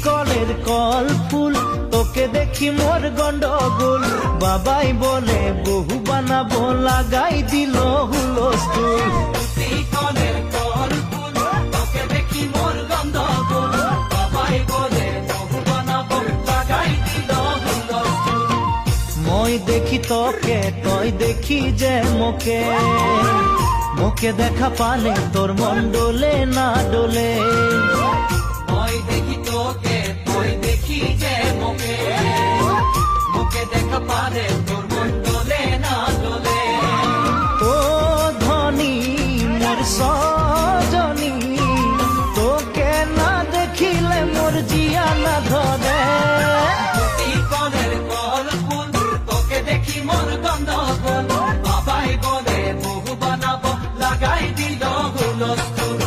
কলের কল ফুল, তোকে দেখি মোর গন্ডগোল। বাবাই বলে বহু বানাবো, লাগাই দিল হুলস্থুল। কলের কল ফুল, তোকে দেখি মোর গন্ডগোল। বাবাই বলে বহু বানাবো, লাগাই দিল হুলস্থুল। মই দেখি তোকে, তই দেখি যে মোকে, মোকে দেখা পালে তোর মন ডোলে না ডোলে। মই দেখি তোকে, তুই দেখি যে মোকে, মোকে দেখা পারে তোর মন ডোলে না ডোলে। ও ধনী মোর সজনী, তোকে না দেখিলে মোর জিয়া না ধরে। কলের কল ফুল, তোকে দেখি মোর গন্ডগোল। বাবাই বলে বহু বানাবো, লাগাই দিল হুলস্থুল।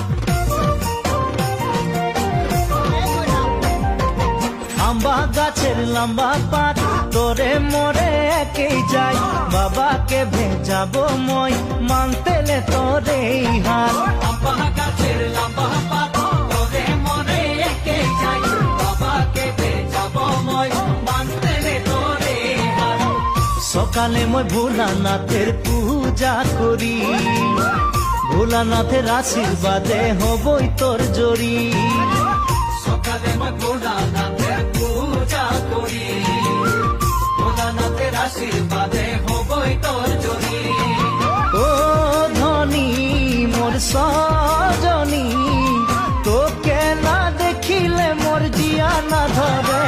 আম্বা গাছের লম্বা পাত, তোরে মোরে একেই যাই। বাবাকে ভেজাবো মই, মানতেলে তোরে হাত। আম্বা গাছের লম্বা পাত, তোরে মনে একে যাই। বাবাকে ভেজাবো মই, মানতেলে তোরে হাত। সকালে মই ভোলানাথের পূজা করি, ভোলানাথের আশীর্বাদে হবই তোর জড়ি। সকালে মই ভোলানাথের পূজা করি, ভোলানাথের আশীর্বাদে হবই তোর জড়ি। ও ধনী মোর সজনী, তোকে না দেখিলে মোর জিয়া না ধরে।